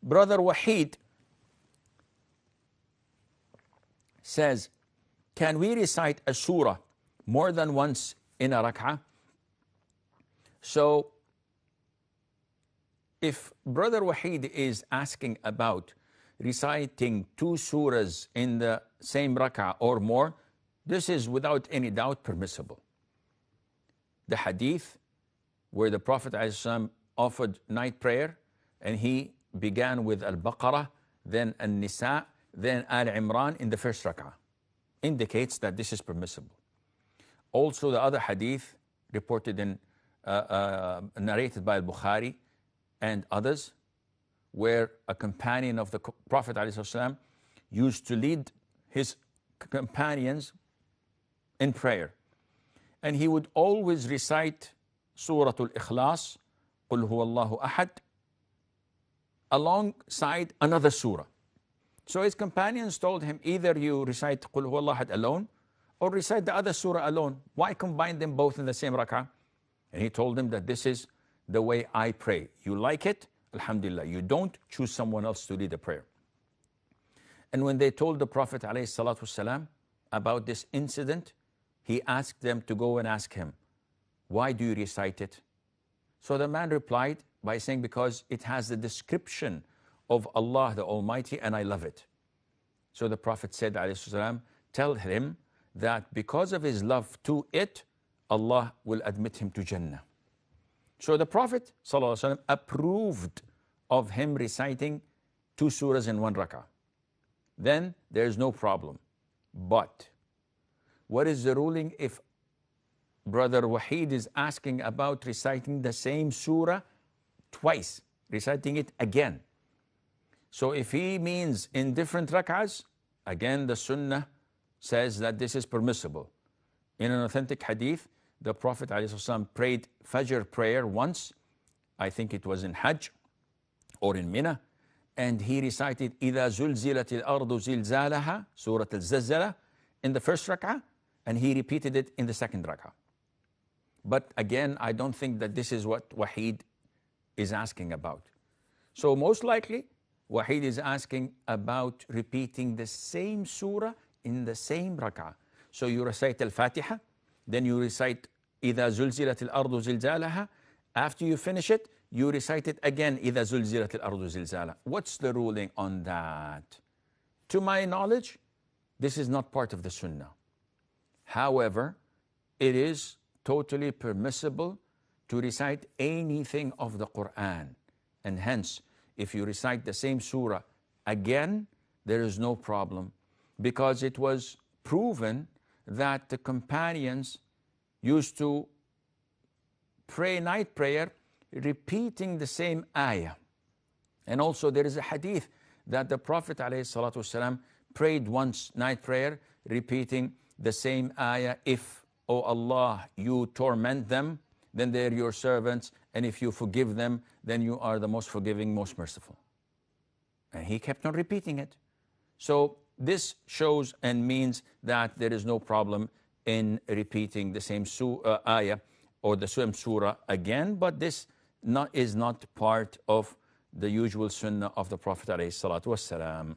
Brother Wahid says, can we recite a surah more than once in a rak'ah? So if Brother Wahid is asking about reciting 2 surahs in the same rak'ah or more, this is without any doubt permissible. The hadith where the Prophet ﷺ offered night prayer and he began with Al-Baqarah, then An-Nisa, then Al-Imran in the first rak'ah indicates that this is permissible. Also the other hadith reported in narrated by Al-Bukhari and others, where a companion of the Prophet ﷺ used to lead his companions in prayer. And he would always recite Surah Al-Ikhlas, Qul Huwallahu Ahad, alongside another surah. So his companions told him, either you recite Qul Huwallahu Ahad alone, or recite the other surah alone. Why combine them both in the same rak'ah? And he told them that this is the way I pray. You like it? Alhamdulillah. You don't, choose someone else to lead the prayer. And when they told the Prophet ﷺ about this incident, he asked them to go and ask him, why do you recite it? So the man replied by saying, because it has the description of Allah the Almighty and I love it. So the Prophet said, ﷺ, tell him that because of his love to it, Allah will admit him to Jannah. So the Prophet ﷺ approved of him reciting 2 surahs in 1 rak'ah. Then there is no problem. But what is the ruling if Brother Wahid is asking about reciting the same surah twice, reciting it again? So if he means in different rak'ahs, again the sunnah says that this is permissible. In an authentic hadith, the Prophet ﷺ prayed Fajr prayer once, I think it was in Hajj or in Mina, and he recited إِذَا زُلْزِلَتِ الْأَرْضُ زِلْزَالَهَا, Surah Al-Zalzalah, in the first rak'ah, and he repeated it in the second rak'ah. But again, I don't think that this is what Wahid is asking about. So most likely, Wahid is asking about repeating the same surah in the same rak'ah. So you recite Al-Fatiha, then you recite إِذَا زُلْزِلَتِ الْأَرْضُ زِلْزَالَهَا. After you finish it, you recite it again, إِذَا زُلْزِلَتِ الْأَرْضُ زِلْزَالَهَا. What's the ruling on that? To my knowledge, this is not part of the sunnah. However, it is totally permissible to recite anything of the Quran. And hence, if you recite the same surah again, there is no problem, because it was proven that the companions used to pray night prayer repeating the same ayah. And also there is a hadith that the Prophet ﷺ prayed once night prayer repeating the same ayah. If, O Allah, you torment them, then they're your servants, and if you forgive them, then you are the most forgiving, most merciful. And he kept on repeating it. So this shows and means that there is no problem in repeating the same ayah or the same surah again, but this is not part of the usual sunnah of the Prophet ﷺ.